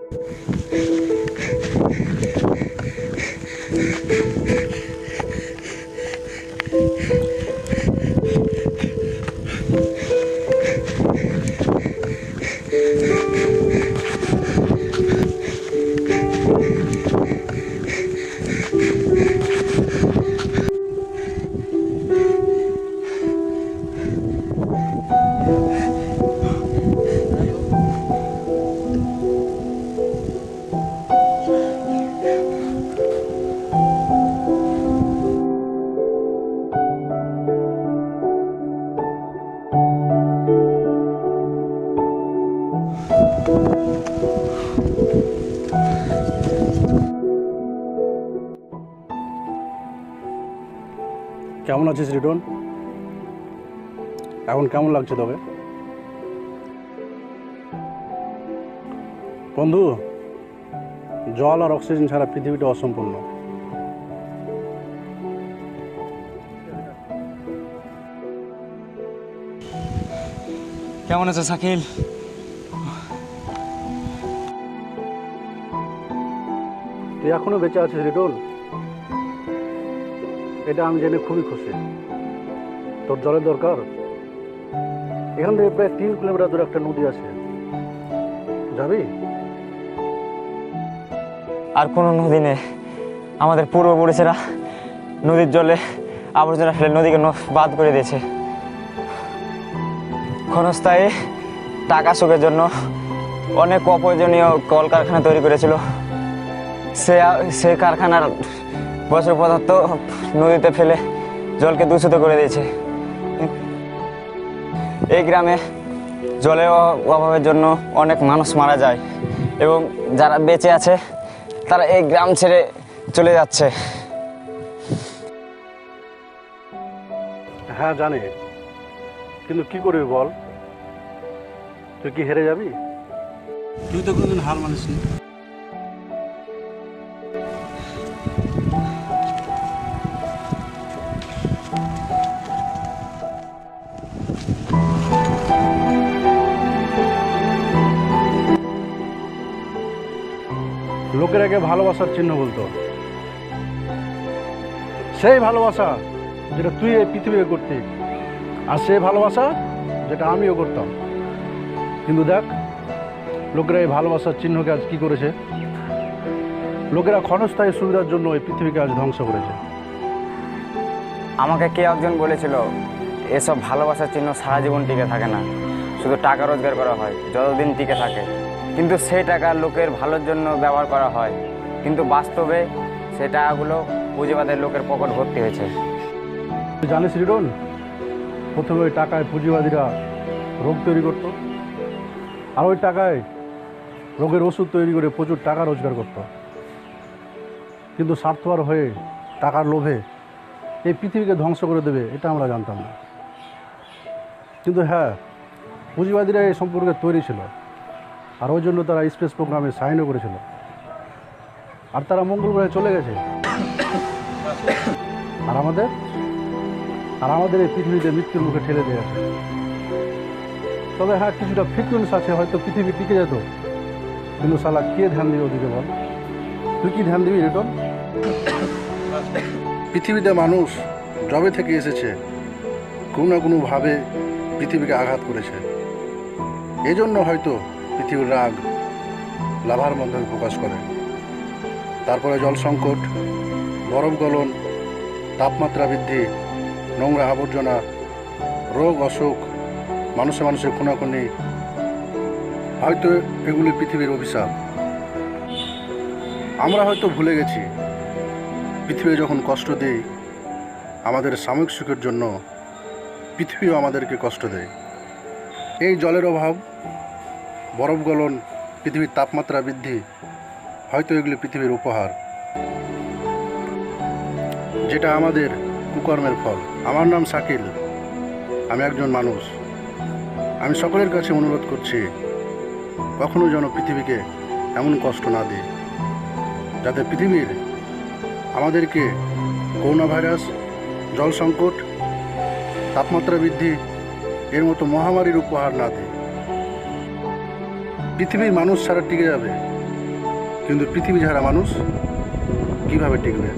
কেমন আছিস রিটন? এখন কেমন লাগছে তবে বন্ধু? জল আর অক্সিজেন ছাড়া পৃথিবীটা অসম্পূর্ণ। কেমন আছো শাকিল? তুই এখনো বেঁচে আছিস রিটন, এটা আমি জেনে খুবই খুশি। তোর জলের দরকার? এখান থেকে প্রায় 3 কিলোমিটার দূরে একটা নদী আছে, যাবি? আর কোনো নদী নেই। আমাদের পূর্বপুরুষেরা নদীর জলে আবর্জনা ফেলে নদীকে বাদ করে দিয়েছে। ক্ষণস্থায়ী টাকা সুখের জন্য অনেক অপ্রয়োজনীয় কলকারখানা তৈরি করেছিল। সে কারখানার বর্জ্য পদার্থ নদীতে ফেলে জলকে দূষিত করে দিয়েছে। এই গ্রামে জলের অভাবের জন্য অনেক মানুষ মারা যায় এবং যারা বেঁচে আছে তারা এই গ্রাম ছেড়ে চলে যাচ্ছে। হ্যাঁ জানি, কিন্তু কি করবি বল? তুই কি হেরে যাবি? তুই তো কোনোদিন হার মানিসনি। লোকের আগে ভালোবাসার চিহ্ন বলতো, সেই ভালোবাসা যেটা তুই এই পৃথিবীতে করতি, আর সেই ভালোবাসা যেটা আমিও করতাম। কিন্তু দেখ, লোকেরা এই ভালোবাসার চিহ্নকে আজ কি করেছে? লোকেরা ক্ষণস্থায়ী সুবিধার জন্য এই পৃথিবীকে আজ ধ্বংস করেছে। আমাকে কে একজন বলেছিল এসব ভালোবাসার চিহ্ন সারা জীবন টিকে থাকে না, শুধু টাকা রোজগার করা হয় যতদিন টিকে থাকে। কিন্তু সেই টাকা লোকের ভালোর জন্য ব্যবহার করা হয়, কিন্তু বাস্তবে সেই টাকাগুলো পুঁজিবাদের লোকের পকেট ভর্তি হয়েছে। তুই জানিস রিটন, প্রথমে ওই টাকায় পুঁজিবাদীরা রোগ তৈরি করত, আর ওই টাকায় রোগের ওষুধ তৈরি করে প্রচুর টাকা রোজগার করত। কিন্তু স্বার্থপর হয়ে টাকার লোভে এই পৃথিবীকে ধ্বংস করে দেবে এটা আমরা জানতাম না। কিন্তু হ্যাঁ, পুঁজিবাদীরা এই সম্পর্কে তৈরি ছিল, আর ওই জন্য তারা স্পেস প্রোগ্রামে সাইনও করেছিল, আর তারা মঙ্গল গ্রহে চলে গেছে। আর আমাদের এই পৃথিবীতে মৃত্যুর মুখে ঠেলে দিয়ে আছে। তবে হ্যাঁ, কিছুটা ফ্রিকুয়েন্স আছে, হয়তো পৃথিবী টিকে যেত, কিন্তু শালা কে ধ্যান দিবে ওদিকে বল? তুই কি ধ্যান দিবি রিটন? পৃথিবীতে মানুষ জবে থেকে এসেছে কোনো না কোনোভাবে পৃথিবীকে আঘাত করেছে। এজন্য হয়তো পৃথিবীর রাগ লাভার মাধ্যমে প্রকাশ করে। তারপরে জল সংকট, বরফ গলন, তাপমাত্রা বৃদ্ধি, নোংরা আবর্জনা, রোগ অসুখ, মানুষে খুনাখুনি, হয়তো এগুলি পৃথিবীর অভিশাপ। আমরা হয়তো ভুলে গেছি, পৃথিবী যখন কষ্ট দেয় আমাদের সাময়িক সুখের জন্য, পৃথিবীও আমাদেরকে কষ্ট দেয়। এই জলের অভাব, বরফ গলন, পৃথিবীর তাপমাত্রা বৃদ্ধি, হয়তো এগুলি পৃথিবীর উপহার, যেটা আমাদের কুকর্মের ফল। আমার নাম শাকিল, আমি একজন মানুষ। আমি সকলের কাছে অনুরোধ করছি, কখনো যেন পৃথিবীকে এমন কষ্ট না দিই, যাতে পৃথিবীর আমাদেরকে করোনা ভাইরাস, জল সংকট, তাপমাত্রা বৃদ্ধি এর মতো মহামারীর উপহার না দেয়। পৃথিবীর মানুষ ছাড়া টিকে যাবে কিন্তু পৃথিবী ছাড়া মানুষ কিভাবে টিকবে?